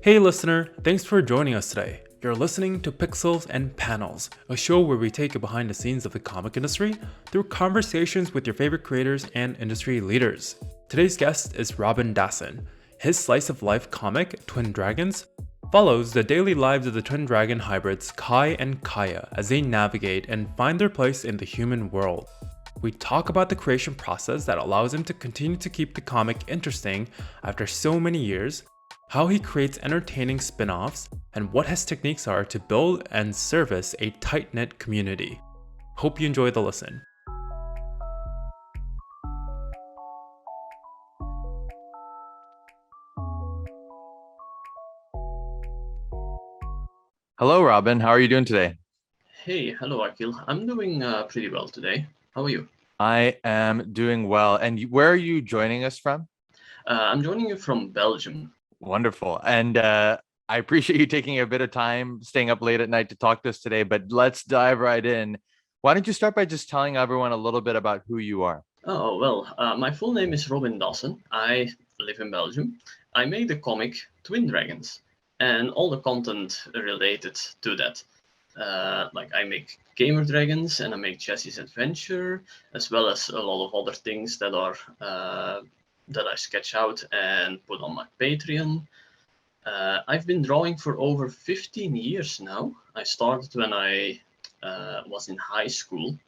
Hey listener, thanks for joining us today. You're listening to Pixels and Panels, a show where we take you behind the scenes of the comic industry through conversations with your favorite creators and industry leaders. Today's guest is Robin Dassen. His slice of life comic, Twin Dragons, follows the daily lives of the twin dragon hybrids Kai and Kaya as they navigate and find their place in the human world. We talk about the creation process that allows him to continue to keep the comic interesting after so many years, how he creates entertaining spin offs, and what his techniques are to build and service a tight knit community. Hope you enjoy the listen. Hello, Robin. How are you doing today? Hey, hello, Akil. I'm doing pretty well today. How are you? I am doing well. And where are you joining us from? I'm joining you from Belgium. Wonderful. And I appreciate you taking a bit of time, staying up late at night to talk to us today. But let's dive right in. Why don't you start by just telling everyone a little bit about who you are? Oh, well, my full name is Robin Dassen. I live in Belgium. I made the comic Twin Dragons and all the content related to that. Like I make gamer dragons and I make Jesse's Adventure, as well as a lot of other things that I sketch out and put on my Patreon. I've been drawing for over 15 years now. I started when I was in high school.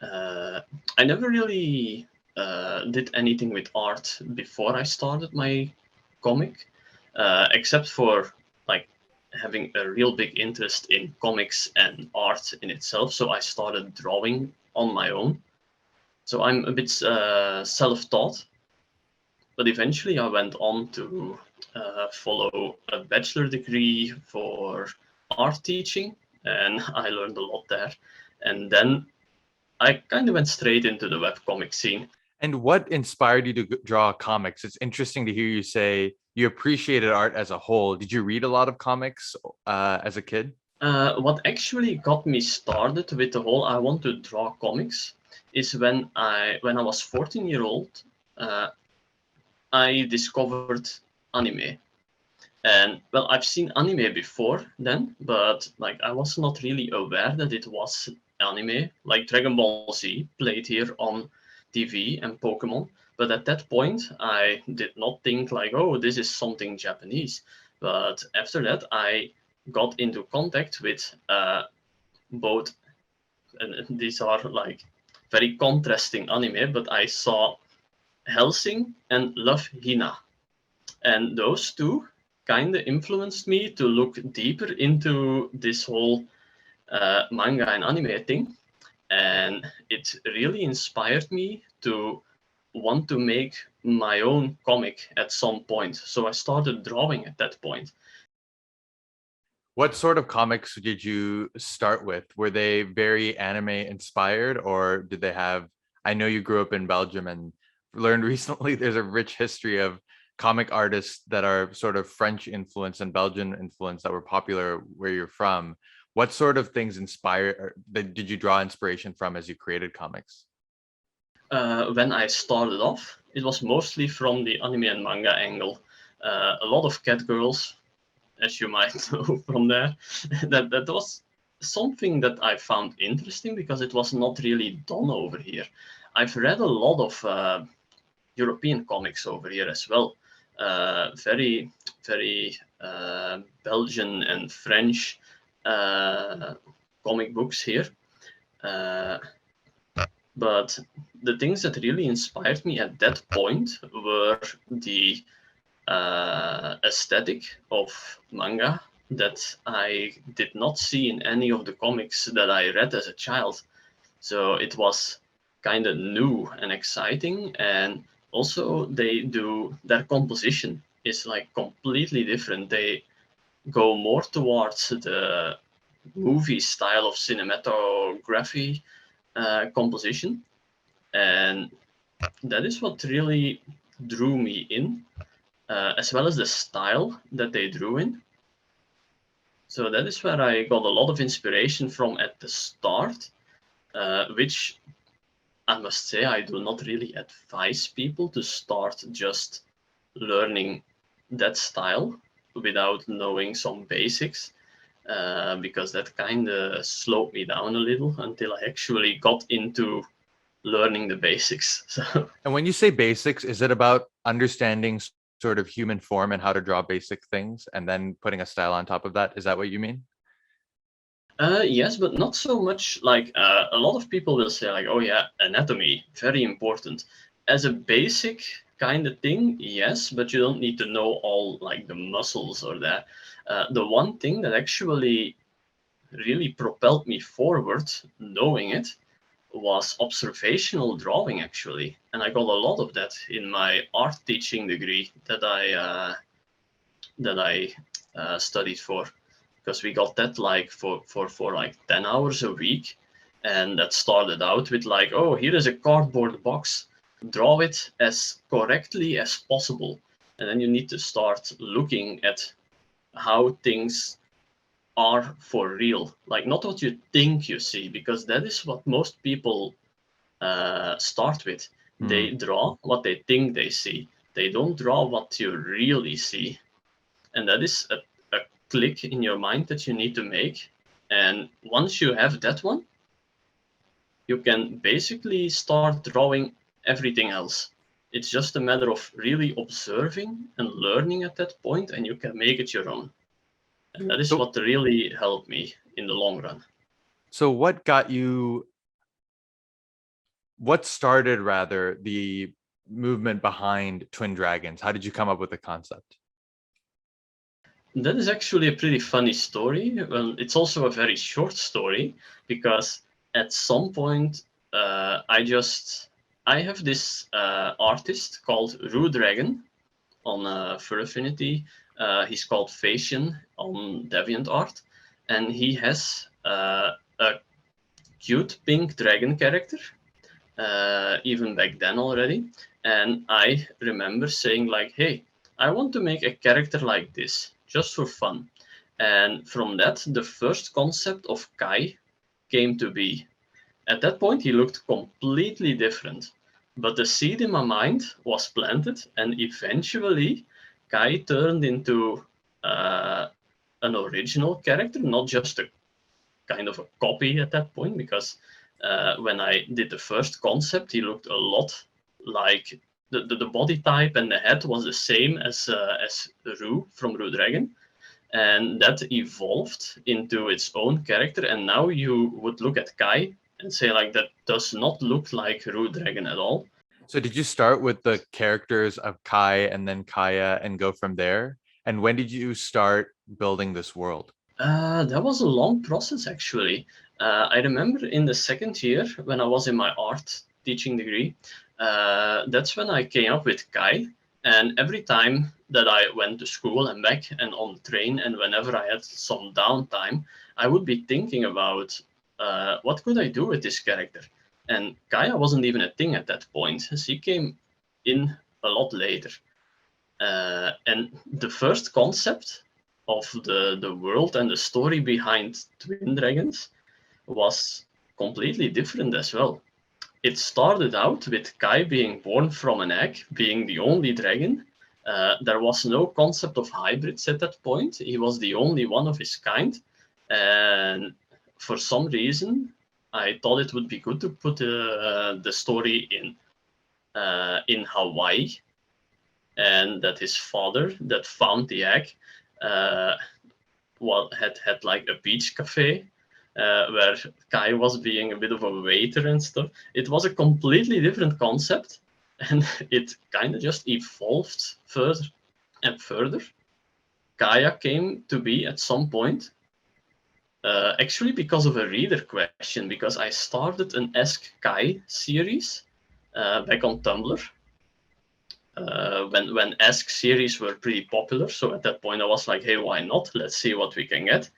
Uh, I never really did anything with art before I started my comic, except for like having a real big interest in comics and art in itself. So I started drawing on my own. So I'm a bit self-taught, but eventually I went on to follow a bachelor degree for art teaching, and I learned a lot there. And then I kind of went straight into the webcomic scene. And what inspired you to draw comics? It's interesting to hear you say you appreciated art as a whole. Did you read a lot of comics as a kid? What actually got me started with the whole I want to draw comics is when I was 14 year old, uh, I discovered anime. And well, I've seen anime before then, but like I was not really aware that it was anime. Like Dragon Ball Z played here on TV and Pokemon, but at that point I did not think like, oh, this is something Japanese. But after that, I got into contact with both, and these are like very contrasting anime. But I saw Helsing and Love Hina, and those two kind of influenced me to look deeper into this whole manga and anime thing, and it really inspired me to want to make my own comic at some point. So I started drawing at that point. What sort of comics did you start with? Were they very anime inspired, or did they have? I know you grew up in Belgium and learned recently there's a rich history of comic artists that are sort of French influence and Belgian influence that were popular where you're from. What sort of things did you draw inspiration from as you created comics? When I started off, it was mostly from the anime and manga angle. A lot of cat girls, as you might know from there. That was something that I found interesting because it was not really done over here. I've read a lot of European comics over here as well. Very Belgian and French uh, comic books here. Uh, but the things that really inspired me at that point were the aesthetic of manga that I did not see in any of the comics that I read as a child. So it was kind of new and exciting, and also they do their composition is like completely different. They go more towards the movie style of cinematography composition, and that is what really drew me in, as well as the style that they drew in. So that is where I got a lot of inspiration from at the start, which I must say I do not really advise people to start just learning that style. without knowing some basics, because that kind of slowed me down a little until I actually got into learning the basics. So And when you say basics, is it about understanding sort of human form and how to draw basic things and then putting a style on top of that? Is that what you mean? yes, but not so much like a lot of people will say like, oh yeah, anatomy, very important. As a basic kind of thing, yes, but you don't need to know all like the muscles or that. The one thing that actually really propelled me forward, knowing it, was observational drawing actually, and I got a lot of that in my art teaching degree that I studied for, because we got that like for like 10 hours a week, and that started out with like, oh, here is a cardboard box, draw it as correctly as possible, and then you need to start looking at how things are for real, like not what you think you see, because that is what most people start with. They draw what they think they see. They don't draw what you really see. And that is a click in your mind that you need to make. And once you have that one, you can basically start drawing everything else. It's just a matter of really observing and learning at that point, and you can make it your own. And that is So, what really helped me in the long run. so what started rather the movement behind Twin Dragons? How did you come up with the concept? That is actually a pretty funny story. Well, it's also a very short story, because at some point I have this artist called Rue Dragon on Fur Affinity. He's called Fashion on DeviantArt, and he has a cute pink dragon character, even back then already. And I remember saying like, hey, I want to make a character like this, just for fun. And from that, the first concept of Kai came to be. At that point, he looked completely different. But the seed in my mind was planted, and eventually, Kai turned into uh, an original character, not just a kind of a copy at that point, because when I did the first concept, he looked a lot like the body type, and the head was the same as Rue from Rue Dragon, and that evolved into its own character. And now you would look at Kai and say like, that does not look like Rue Dragon at all. So did you start with the characters of Kai and then Kaya and go from there? And when did you start building this world? That was a long process, actually. I remember in the second year when I was in my art teaching degree, that's when I came up with Kai. And every time that I went to school and back and on the train, and whenever I had some downtime, I would be thinking about what could I do with this character. And Kaya wasn't even a thing at that point. She came in a lot later. And the first concept of the world and the story behind Twin Dragons was completely different as well. It started out with Kai being born from an egg, being the only dragon. There was no concept of hybrids at that point. He was the only one of his kind. And for some reason, I thought it would be good to put the story in Hawaii, and that his father that found the egg uh, had like a beach cafe where Kai was being a bit of a waiter and stuff. It was a completely different concept, and it kind of just evolved further and further. Kaya came to be at some point, actually because of a reader question, because I started an Ask Kai series back on Tumblr, when Ask series were pretty popular. So at that point, I was like, hey, why not? Let's see what we can get.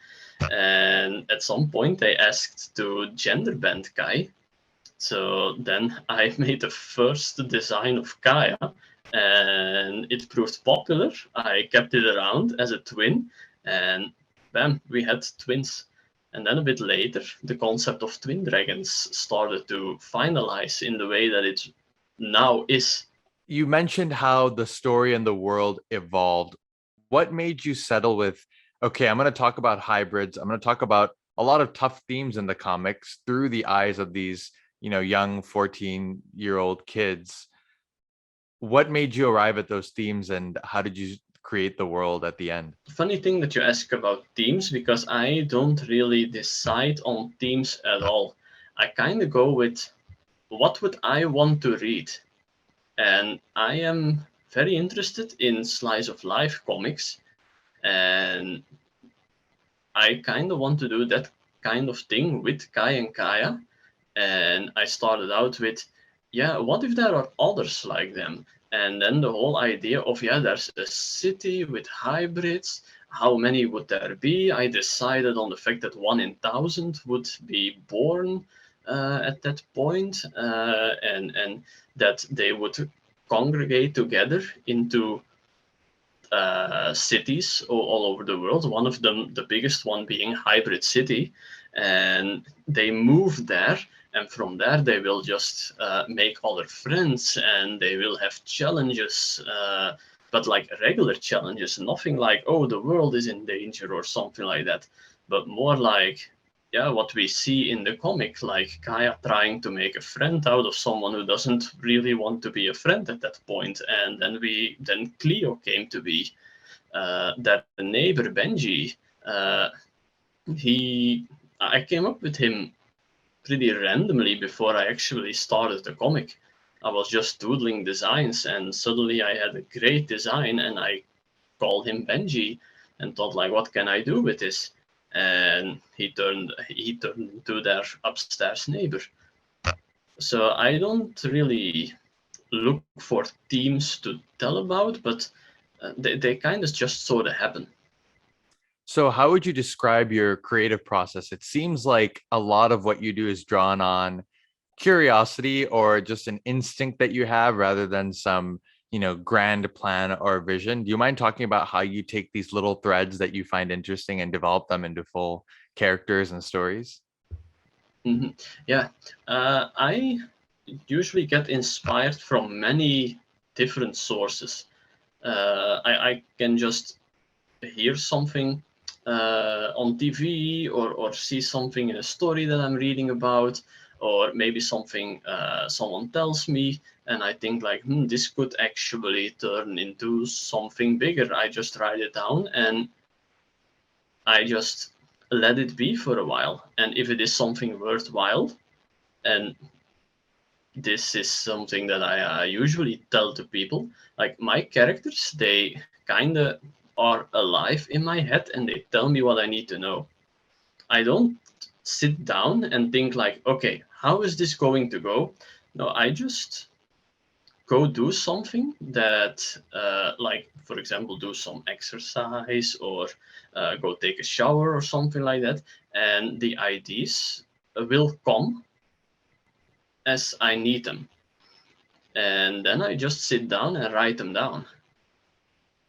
And at some point, they asked to gender bend Kai. So then I made the first design of Kaya, and it proved popular. I kept it around as a twin, and bam, we had twins. And then a bit later, the concept of twin dragons started to finalize in the way that it now is. You mentioned how the story and the world evolved. What made you settle with, okay, I'm going to talk about hybrids. I'm going to talk about a lot of tough themes in the comics through the eyes of these, young 14-year-old kids. What made you arrive at those themes and how did you create the world at the end? Funny thing that you ask about themes, because I don't really decide on themes at all. I kind of go with what would I want to read, and I am very interested in slice of life comics, and I kind of want to do that kind of thing with Kai and Kaya. And I started out with, yeah, what if there are others like them? And then the whole idea of, yeah, there's a city with hybrids. How many would there be? I decided on the fact that 1 in 1,000 would be born at that point, and that they would congregate together into cities all over the world. One of them, the biggest one, being Hybrid City, and they move there. And from there, they will just make other friends, and they will have challenges, but like regular challenges, nothing like, oh, the world is in danger or something like that, but more like, yeah, what we see in the comic, like Kaya trying to make a friend out of someone who doesn't really want to be a friend at that point. And then Cleo came to be. That neighbor Benji, uh, he I came up with him pretty randomly before I actually started the comic. I was just doodling designs, and suddenly I had a great design, and I called him Benji, and thought like, what can I do with this? And he turned into their upstairs neighbor. So I don't really look for themes to tell about, but they kind of just sort of happen. So, how would you describe your creative process? It seems like a lot of what you do is drawn on curiosity or just an instinct that you have rather than some, grand plan or vision. Do you mind talking about how you take these little threads that you find interesting and develop them into full characters and stories? Hmm. Yeah, I usually get inspired from many different sources. I can just hear something on TV, or see something in a story that I'm reading about, or maybe something someone tells me, and I think like, this could actually turn into something bigger. I just write it down, and I just let it be for a while. And if it is something worthwhile, and this is something that I usually tell to people, like my characters, they kind of are alive in my head, and they tell me what I need to know. I don't sit down and think like, okay, how is this going to go? No, I just go do something that, like, for example, do some exercise, or go take a shower or something like that. And the ideas will come as I need them. And then I just sit down and write them down.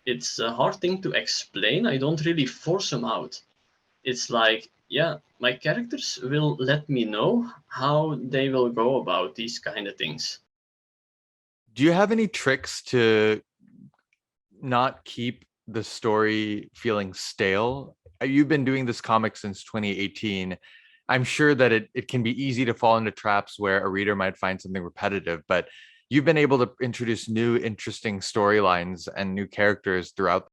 It's a hard thing to explain. I don't really force them out. It's like, yeah, my characters will let me know how they will go about these kind of things. Do you have any tricks to not keep the story feeling stale? You've been doing this comic since 2018. I'm sure that it can be easy to fall into traps where a reader might find something repetitive, but you've been able to introduce new, interesting storylines and new characters throughout.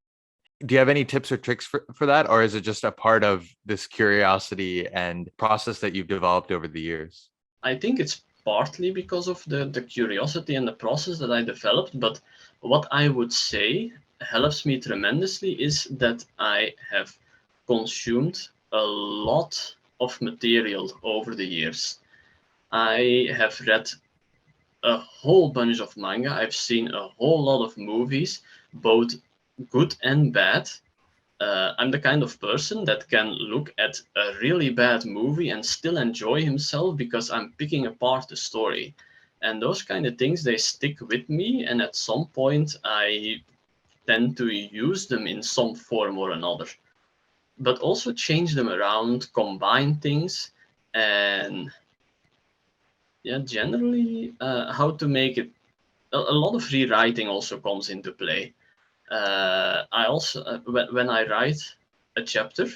Do you have any tips or tricks for that? Or is it just a part of this curiosity and process that you've developed over the years? I think it's partly because of the curiosity and the process that I developed, but what I would say helps me tremendously is that I have consumed a lot of material over the years. I have read a whole bunch of manga. I've seen a whole lot of movies, both good and bad. I'm the kind of person that can look at a really bad movie and still enjoy himself because I'm picking apart the story. And those kind of things, they stick with me, and at some point I tend to use them in some form or another. But also change them around, combine things, and yeah, generally how to make it. A lot of rewriting also comes into play. I also when I write a chapter,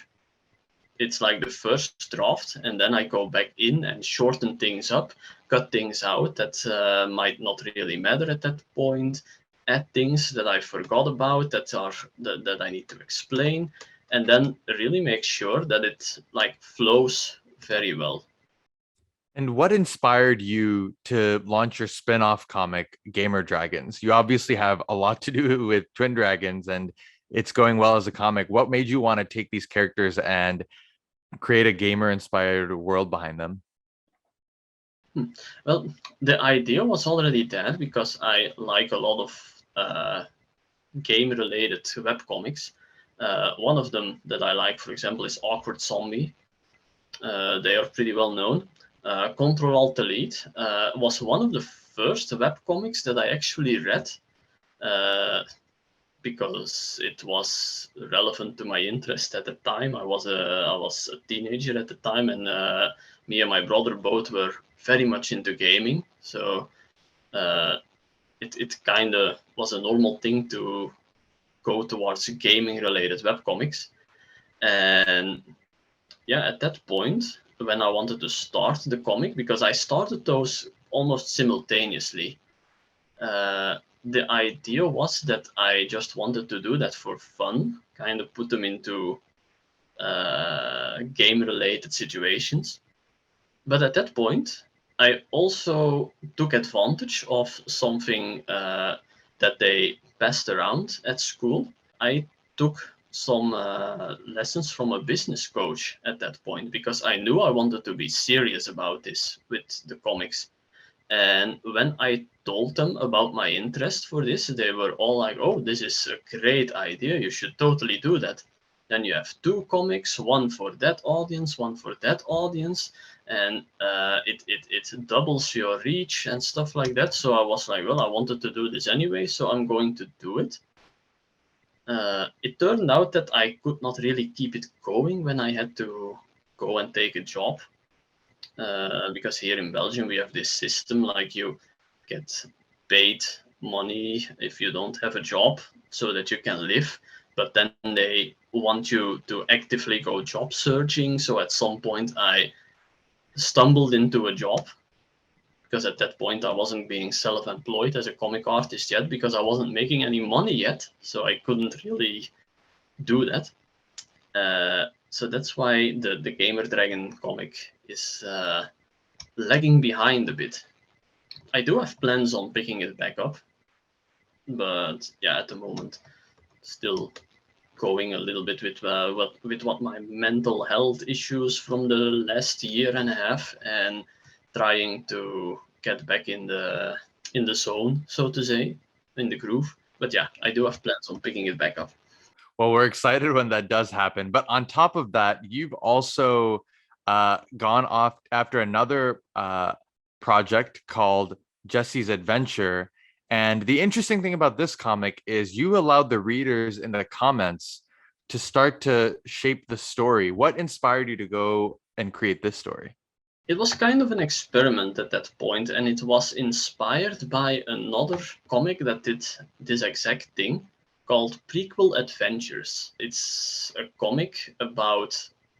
it's like the first draft, and then I go back in and shorten things up, cut things out that might not really matter at that point, add things that I forgot about that I need to explain, and then really make sure that it like flows very well. And what inspired you to launch your spin-off comic, Gamer Dragons? You obviously have a lot to do with Twin Dragons and it's going well as a comic. What made you want to take these characters and create a gamer-inspired world behind them? Well, the idea was already there because I like a lot of game-related webcomics. One of them that I like, for example, is Awkward Zombie. They are pretty well known. Control Alt Delete was one of the first webcomics that I actually read because it was relevant to my interest at the time. I was a teenager at the time, and me and my brother both were very much into gaming. So uh, it kind of was a normal thing to go towards gaming related webcomics. And yeah, at that point, when I wanted to start the comic, because I started those almost simultaneously, the idea was that I just wanted to do that for fun, kind of put them into game related situations. But at that point, I also took advantage of something that they passed around at school. I took some lessons from a business coach at that point because I knew I wanted to be serious about this with the comics. And when I told them about my interest for this, they were all like, "Oh, this is a great idea. You should totally do that." Then you have two comics, one for that audience, one for that audience, and it doubles your reach and stuff like that. So I was like, well, I wanted to do this anyway, so I'm going to do it. It turned out that I could not really keep it going when I had to go and take a job because here in Belgium we have this system like you get paid money if you don't have a job so that you can live, but then they want you to actively go job searching. So at some point I stumbled into a job because at that point I wasn't being self-employed as a comic artist yet because I wasn't making any money yet, so I couldn't really do that. So that's why the Gamer Dragon comic is lagging behind a bit. I do have plans on picking it back up, but yeah, at the moment, still going a little bit with what my mental health issues from the last year and a half, and trying to get back in the zone, so to say, in the groove. But yeah, I do have plans on picking it back up. Well, we're excited when that does happen. But on top of that, you've also gone off after another project called Jesse's Adventure. And the interesting thing about this comic is you allowed the readers in the comments to start to shape the story. What inspired you to go and create this story? It was kind of an experiment at that point, and it was inspired by another comic that did this exact thing called Prequel Adventures. It's a comic about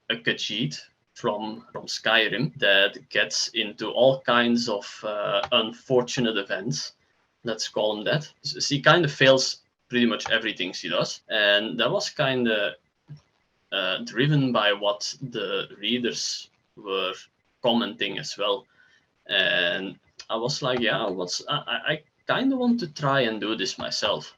a Khajiit from Skyrim that gets into all kinds of unfortunate events. Let's call them that. She kind of fails pretty much everything she does, and that was kind of driven by what the readers were commenting as well. And I was like, yeah, I kind of want to try and do this myself.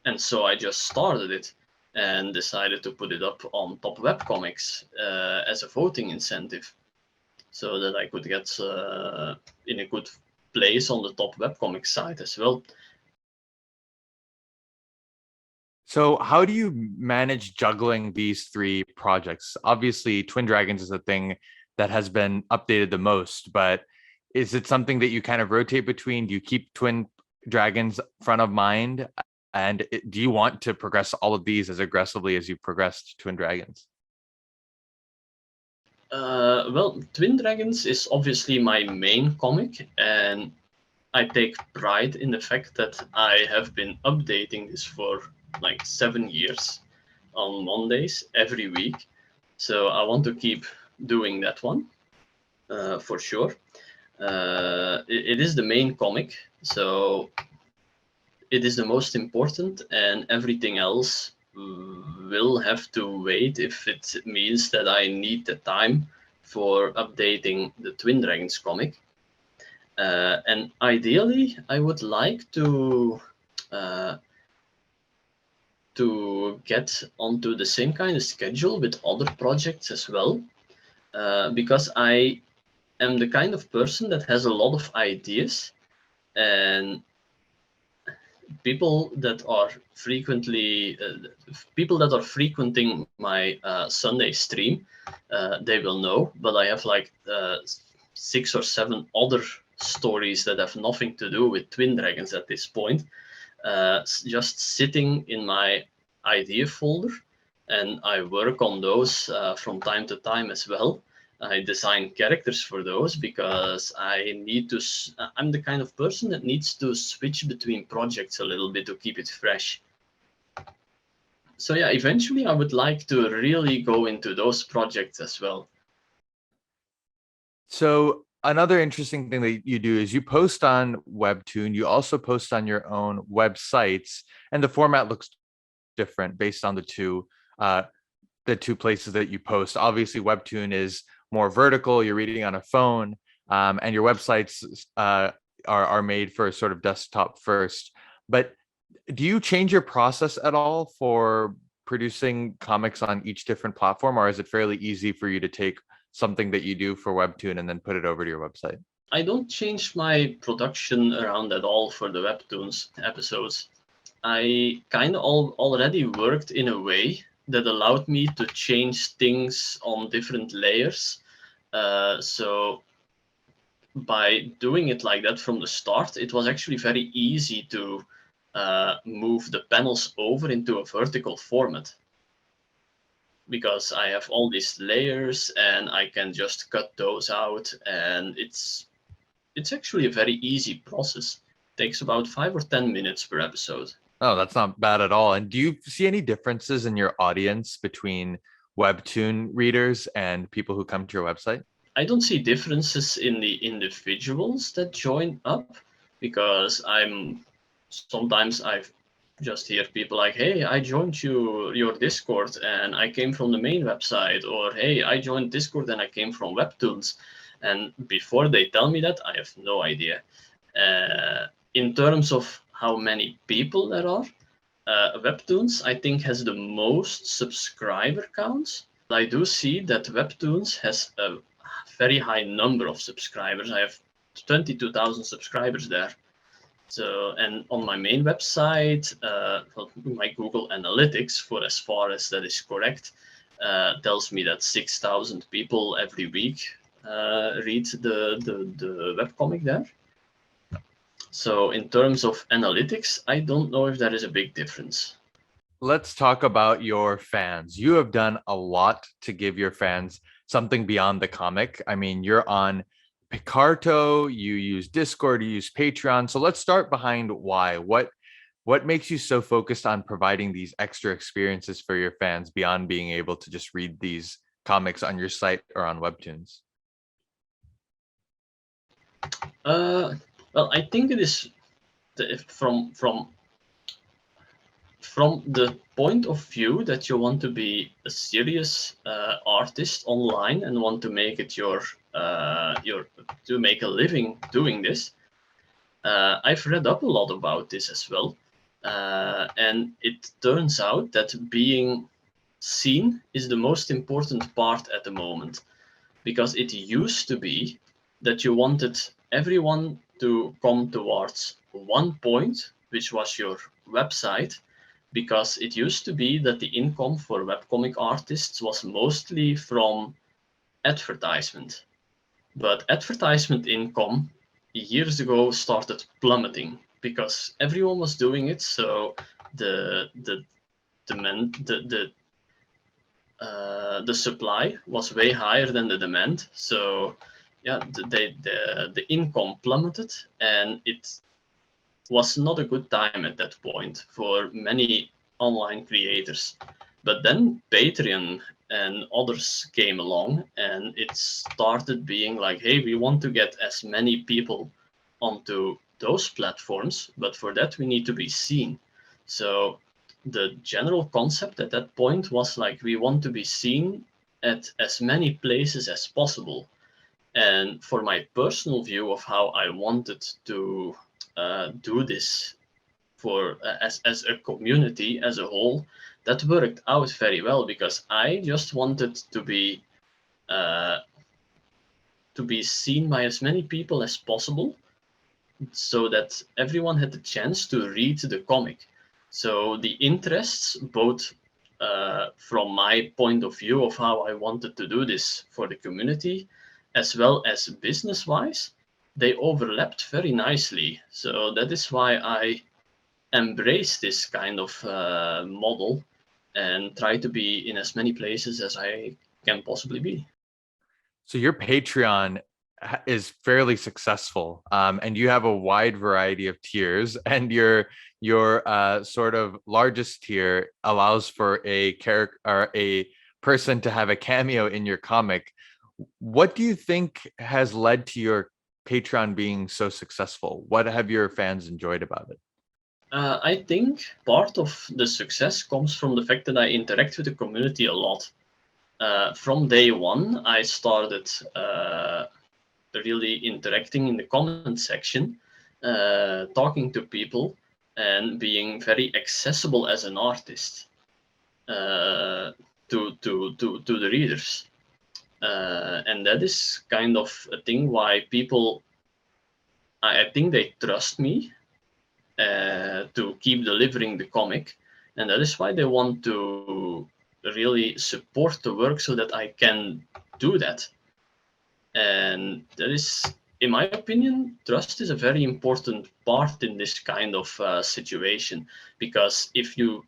And so I just started it and decided to put it up on Top Webcomics as a voting incentive so that I could get in a good place on the Top Webcomics site as well. So, how do you manage juggling these three projects? Obviously, Twin Dragons is a thing that has been updated the most, but is it something that you kind of rotate between? Do you keep Twin Dragons front of mind? And do you want to progress all of these as aggressively as you progressed Twin Dragons? Well, Twin Dragons is obviously my main comic, and I take pride in the fact that I have been updating this for like 7 years on Mondays every week. So I want to keep doing that one for sure. It is the main comic, so it is the most important, and everything else will have to wait if it means that I need the time for updating the Twin Dragons comic. And ideally, I would like uh, to get onto the same kind of schedule with other projects as well, because I am the kind of person that has a lot of ideas, and people that are frequenting my Sunday stream, they will know. But I have like 6 or 7 other stories that have nothing to do with Twin Dragons at this point, just sitting in my idea folder, and I work on those from time to time as well. I design characters for those because I'm the kind of person that needs to switch between projects a little bit to keep it fresh. So yeah, eventually I would like to really go into those projects as well. So another interesting thing that you do is you post on Webtoon. You also post on your own websites, and the format looks different based on the two places that you post. Obviously, Webtoon is more vertical. You're reading on a phone, and your websites are made for sort of desktop first. But do you change your process at all for producing comics on each different platform, or is it fairly easy for you to take something that you do for Webtoon and then put it over to your website? I don't change my production around at all for the Webtoons episodes. I kind of already worked in a way that allowed me to change things on different layers. So by doing it like that from the start, it was actually very easy to move the panels over into a vertical format, because I have all these layers and I can just cut those out, and it's actually a very easy process. It takes about 5 or 10 minutes per episode. Oh, that's not bad at all. And do you see any differences in your audience between Webtoon readers and people who come to your website? I don't see differences in the individuals that join up, because sometimes I just hear people like, "Hey, I joined your Discord and I came from the main website," or "Hey, I joined Discord and I came from Webtoons." And before they tell me that, I have no idea. In terms of how many people there are, Webtoons I think has the most subscriber counts. I do see that Webtoons has a very high number of subscribers. I have 22,000 subscribers there. So, and on my main website, my Google Analytics, for as far as that is correct, tells me that 6,000 people every week read the webcomic there. So in terms of analytics, I don't know if there is a big difference. Let's talk about your fans. You have done a lot to give your fans something beyond the comic. I mean, you're on Picarto, you use Discord, you use Patreon. So let's start behind why. What makes you so focused on providing these extra experiences for your fans beyond being able to just read these comics on your site or on Webtoons? Well, I think it is from the point of view that you want to be a serious artist online and want to make it your to make a living doing this. I've read up a lot about this as well, and it turns out that being seen is the most important part at the moment, because it used to be that you wanted everyone to come towards one point, which was your website, because it used to be that the income for webcomic artists was mostly from advertisement. But advertisement income years ago started plummeting because everyone was doing it, so the demand the supply was way higher than the demand. So yeah, the income plummeted, and it was not a good time at that point for many online creators. But then Patreon and others came along, and it started being like, hey, we want to get as many people onto those platforms, but for that we need to be seen. So the general concept at that point was like, we want to be seen at as many places as possible. And for my personal view of how I wanted to do this for as a community as a whole, that worked out very well because I just wanted uh, to be seen by as many people as possible, so that everyone had the chance to read the comic. So the interests, both from my point of view of how I wanted to do this for the community, as well as business wise, they overlapped very nicely. So that is why I embrace this kind of model and try to be in as many places as I can possibly be. So your Patreon is fairly successful, and you have a wide variety of tiers, and your sort of largest tier allows for a character or a person to have a cameo in your comic. What do you think has led to your Patreon being so successful? What have your fans enjoyed about it? I think part of the success comes from the fact that I interact with the community a lot. From day one, I started really interacting in the comment section, talking to people, and being very accessible as an artist uh, to the readers. And that is kind of a thing why people, I think they trust me to keep delivering the comic, and that is why they want to really support the work so that I can do that. And that is, in my opinion, trust is a very important part in this kind of situation, because if you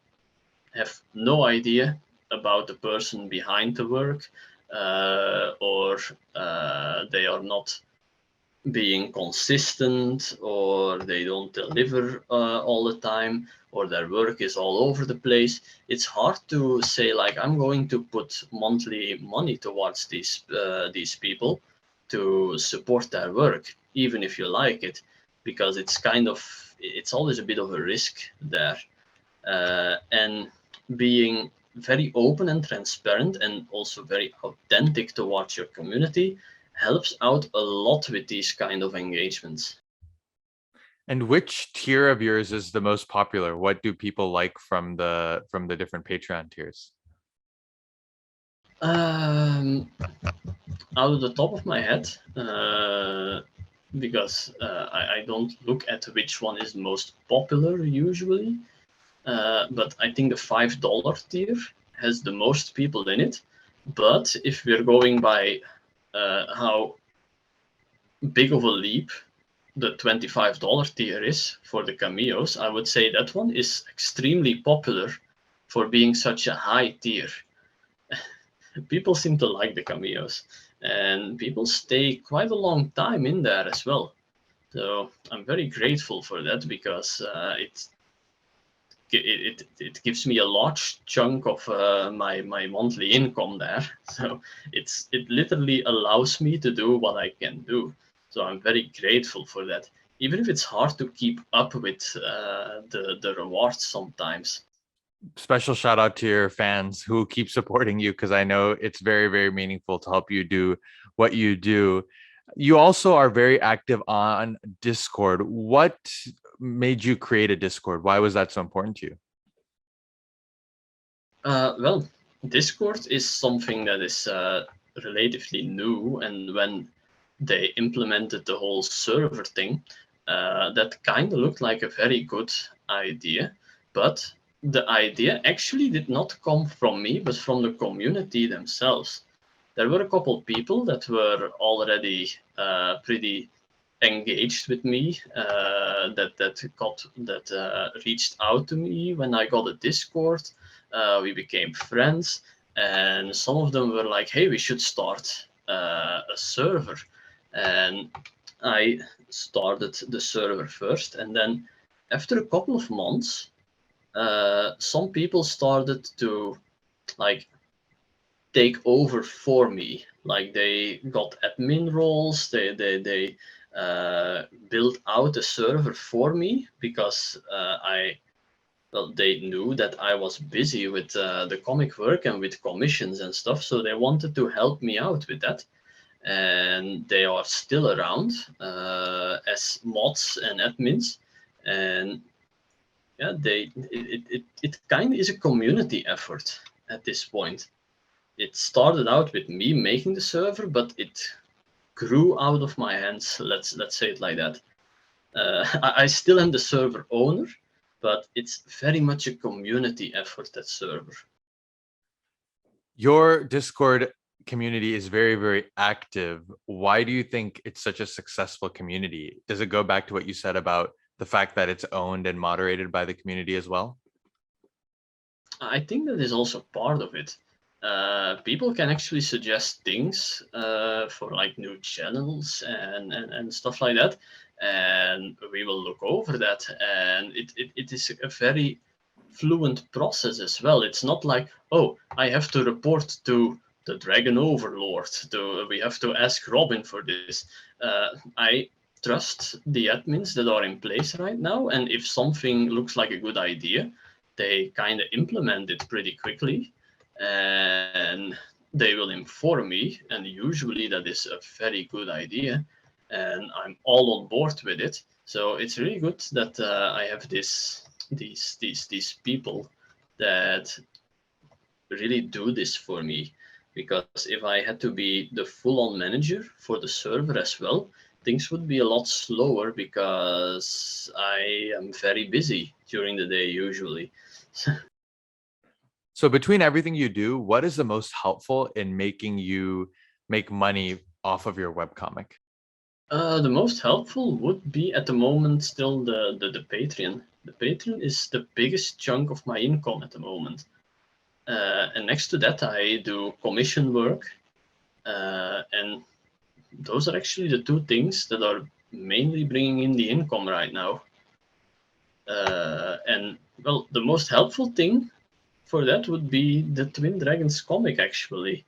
have no idea about the person behind the work, or they are not being consistent, or they don't deliver all the time, or their work is all over the place, it's hard to say like, I'm going to put monthly money towards these people to support their work, even if you like it, because it's always a bit of a risk there. And being very open and transparent and also very authentic towards your community helps out a lot with these kind of engagements. And which tier of yours is the most popular? What do people like from the different Patreon tiers? Um, Out of the top of my head, because I don't look at which one is most popular usually, but I think the $5 tier has the most people in it. But if we're going by how big of a leap the $25 tier is for the cameos, I would say that one is extremely popular for being such a high tier. People seem to like the cameos, and people stay quite a long time in there as well. So I'm very grateful for that, because it gives me a large chunk of my monthly income there. So it literally allows me to do what I can do. So I'm very grateful for that, even if it's hard to keep up with the rewards sometimes. Special shout out to your fans who keep supporting you, because I know it's very, very meaningful to help you do what you do. You also are very active on Discord. What made you create a Discord? Why was that so important to you? Well, Discord is something that is relatively new, and when they implemented the whole server thing, that kind of looked like a very good idea. But the idea actually did not come from me, but from the community themselves. There were a couple people that were already pretty engaged with me, that reached out to me when I got a Discord. We became friends, and some of them were like, "Hey, we should start a server." And I started the server first, and then after a couple of months, some people started to like take over for me. Like they got admin roles, they built out the server for me because they knew that I was busy with the comic work and with commissions and stuff, so they wanted to help me out with that. And they are still around as mods and admins, and yeah, it kind of is a community effort at this point. It started out with me making the server, but it grew out of my hands. Let's say it like that. I still am the server owner, but it's very much a community effort, that server. Your Discord community is very, very active. Why do you think it's such a successful community? Does it go back to what you said about the fact that it's owned and moderated by the community as well? I think that is also part of it. People can actually suggest things for like new channels and stuff like that, and we will look over that. And it is a very fluent process as well. It's not like, oh, I have to report to the Dragon Overlord. We have to ask Robin for this. I trust the admins that are in place right now, and if something looks like a good idea, they kind of implement it pretty quickly, and they will inform me, and usually that is a very good idea, and I'm all on board with it. So it's really good that I have these people that really do this for me, because if I had to be the full-on manager for the server as well, things would be a lot slower because I am very busy during the day usually. So between everything you do, what is the most helpful in making you make money off of your webcomic? The most helpful would be at the moment still the Patreon. The Patreon is the biggest chunk of my income at the moment. And next to that, I do commission work. And those are actually the two things that are mainly bringing in the income right now. And well, the most helpful thing for that would be the Twin Dragons comic, actually.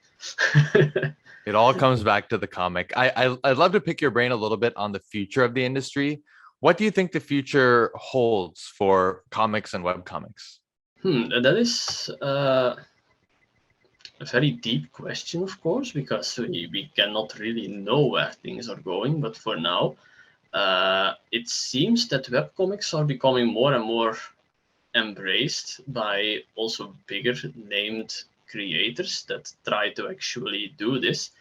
It all comes back to the comic. I'd love to pick your brain a little bit on the future of the industry. What do you think the future holds for comics and webcomics? That is a very deep question, of course, because we cannot really know where things are going. But for now, it seems that webcomics are becoming more and more embraced by also bigger named creators that try to actually do this,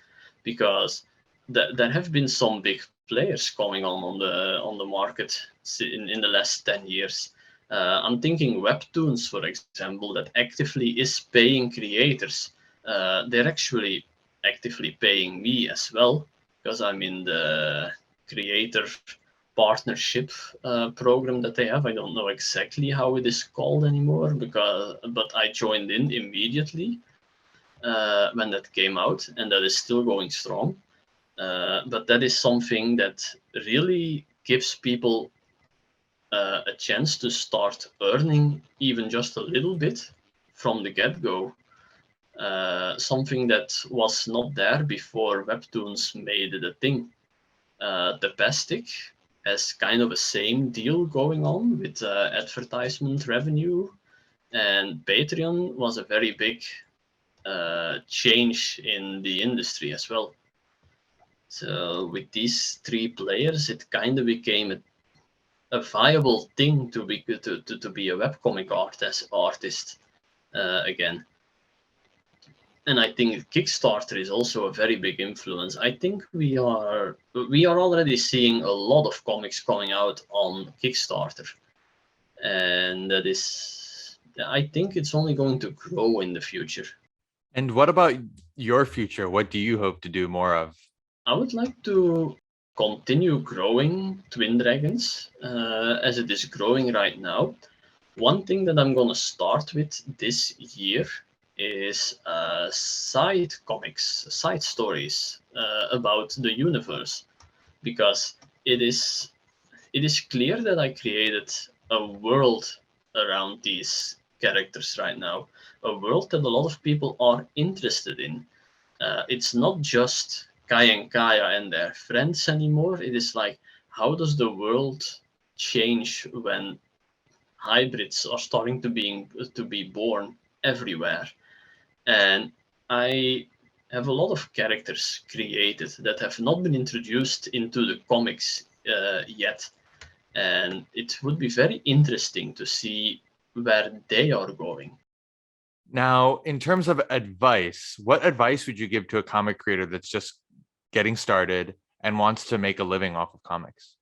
because there have been some big players coming on the market in the last 10 years. I'm thinking Webtoons, for example, that actively is paying creators. They're actually actively paying me as well, because I'm in the creator partnership program that they have. I don't know exactly how it is called anymore, but I joined in immediately when that came out, and that is still going strong. But that is something that really gives people a chance to start earning even just a little bit from the get-go. Something that was not there before Webtoons made it a thing. The Pastic has kind of a same deal going on with advertisement revenue, and Patreon was a very big change in the industry as well. So with these three players, it kind of became a viable thing to be a webcomic artist again. And I think Kickstarter is also a very big influence. I think we are already seeing a lot of comics coming out on Kickstarter, and that is, I think it's only going to grow in the future. And what about your future? What do you hope to do more of? I would like to continue growing Twin Dragons as it is growing right now. One thing that I'm gonna start with this year is side comics, side stories about the universe. because it is clear that I created a world around these characters right now, a world that a lot of people are interested in. It's not just Kai and Kaya and their friends anymore. It is like, how does the world change when hybrids are starting to be born everywhere? And I have a lot of characters created that have not been introduced into the comics yet, and it would be very interesting to see where they are going. Now, in terms of advice, what advice would you give to a comic creator that's just getting started and wants to make a living off of comics?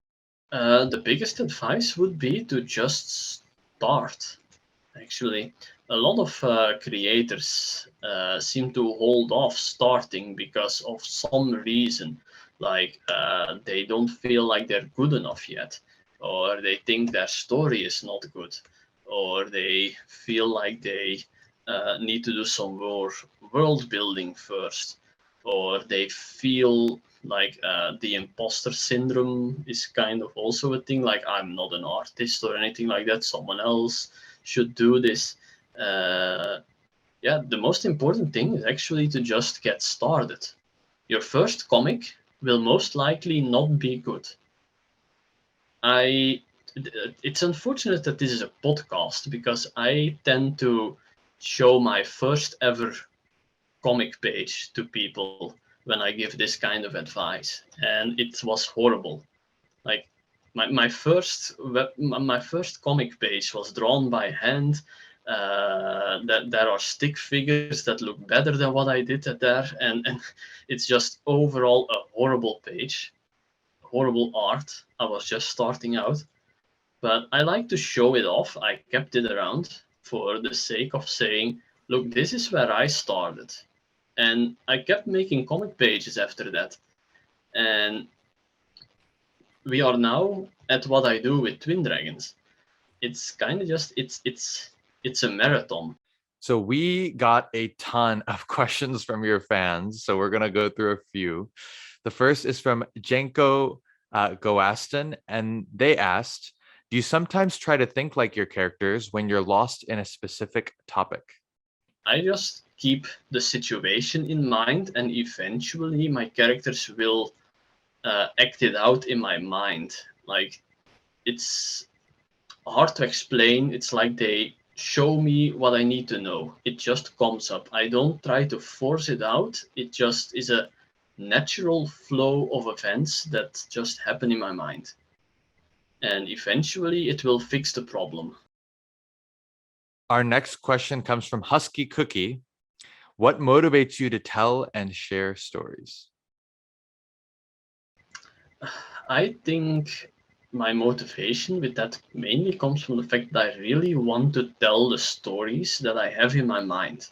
The biggest advice would be to just start. Actually, a lot of creators seem to hold off starting because of some reason, like they don't feel like they're good enough yet, or they think their story is not good, or they feel like they need to do some more world building first, or they feel like the imposter syndrome is kind of also a thing, like I'm not an artist or anything like that, someone else should do this. Uh, yeah, the most important thing is actually to just get started. Your first comic will most likely not be good. I it's unfortunate that this is a podcast because I tend to show my first ever comic page to people when I give this kind of advice, and it was horrible. Like my first comic page was drawn by hand. That there are stick figures that look better than what I did there, and it's just overall a horrible page, horrible art. I was just starting out, but I like to show it off. I kept it around for the sake of saying, look, this is where I started. And I kept making comic pages after that. And we are now at what I do with Twin Dragons. It's kind of just it's a marathon. So we got a ton of questions from your fans. So we're going to go through a few. The first is from Jenko Goaston, and they asked, do you sometimes try to think like your characters when you're lost in a specific topic? I just keep the situation in mind, and eventually my characters will act it out in my mind. Like it's hard to explain. It's like they show me what I need to know. It just comes up. I don't try to force it out. It just is a natural flow of events that just happen in my mind. And eventually it will fix the problem. Our next question comes from Husky Cookie. What motivates you to tell and share stories? I think my motivation with that mainly comes from the fact that I really want to tell the stories that I have in my mind.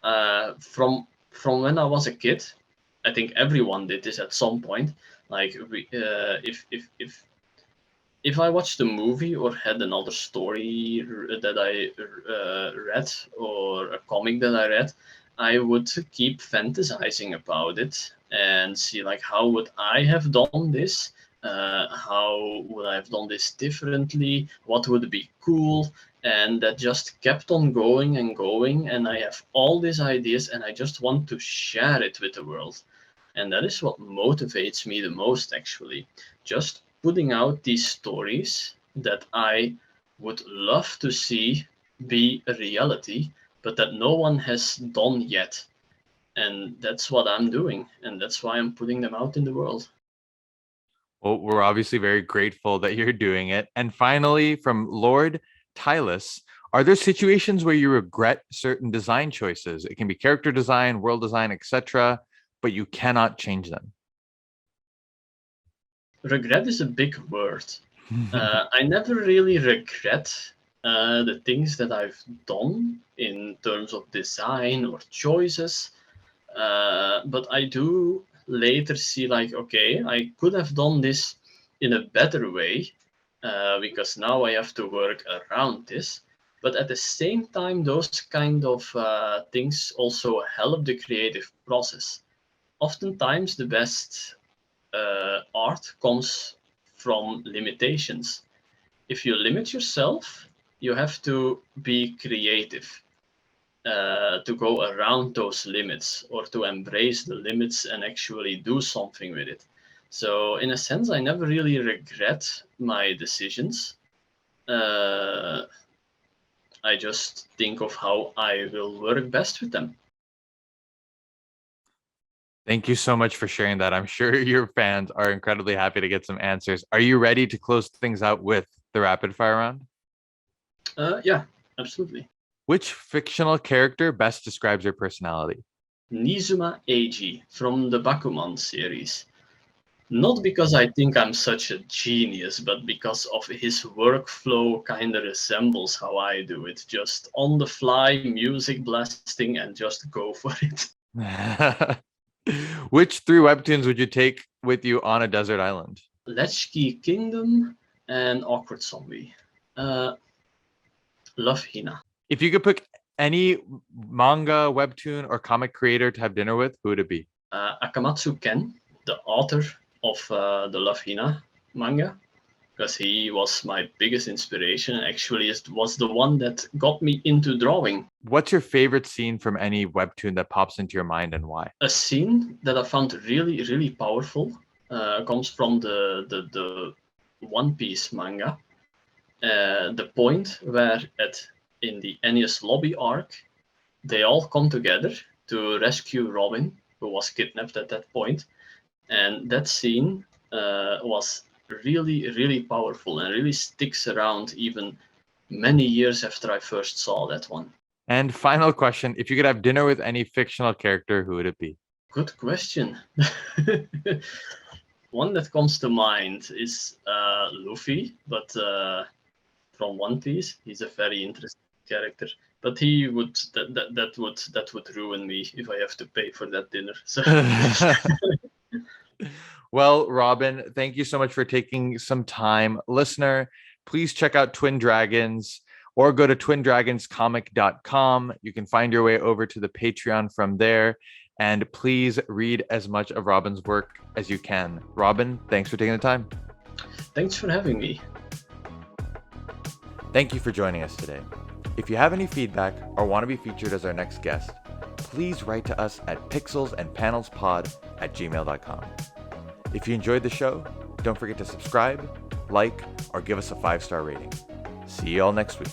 From when I was a kid, I think everyone did this at some point. Like if I watched a movie or had another story that I read or a comic that I read, I would keep fantasizing about it and see like how would I have done this? How would I have done this differently? What would be cool? And that just kept on going and going. And I have all these ideas and I just want to share it with the world. And that is what motivates me the most, actually. Just putting out these stories that I would love to see be a reality, but that no one has done yet. And that's what I'm doing. And that's why I'm putting them out in the world. Well, we're obviously very grateful that you're doing it. And finally, from Lord Tylus, are there situations where you regret certain design choices? It can be character design, world design, etc., but you cannot change them. Regret is a big word. I never really regret the things that I've done in terms of design or choices. But I do later see like, okay, I could have done this in a better way because now I have to work around this. But at the same time, those kind of things also help the creative process. Oftentimes, the best art comes from limitations. If you limit yourself, you have to be creative to go around those limits or to embrace the limits and actually do something with it. So, in a sense, I never really regret my decisions. Uh, I just think of how I will work best with them. Thank you so much for sharing that. I'm sure your fans are incredibly happy to get some answers. Are you ready to close things out with the rapid fire round? Yeah, absolutely. Which fictional character best describes your personality? Nizuma Eiji from the Bakuman series. Not because I think I'm such a genius, but because of his workflow kind of resembles how I do it. Just on the fly, music blasting, and just go for it. Which three webtoons would you take with you on a desert island? Latchkey Kingdom and Awkward Zombie. Uh, Love Hina. If you could pick any manga, webtoon, or comic creator to have dinner with, who would it be? Akamatsu Ken, the author of the Love Hina manga, because he was my biggest inspiration and actually was the one that got me into drawing. What's your favorite scene from any webtoon that pops into your mind and why? A scene that I found really, really powerful comes from the One Piece manga. The point where in the Enies lobby arc, they all come together to rescue Robin, who was kidnapped at that point. And that scene was really, really powerful and really sticks around even many years after I first saw that one. And final question, if you could have dinner with any fictional character, who would it be? Good question. One that comes to mind is Luffy, but from One Piece. He's a very interesting character, but he would that would ruin me if I have to pay for that dinner. So Well, Robin, thank you so much for taking some time. Listener, please check out Twin Dragons or go to twindragonscomic.com. You can find your way over to the Patreon from there. And please read as much of Robin's work as you can. Robin, thanks for taking the time. thanks for having me. Thank you for joining us today. If you have any feedback or want to be featured as our next guest, please write to us at pixelsandpanelspod@gmail.com. If you enjoyed the show, don't forget to subscribe, like, or give us a 5-star rating. See you all next week.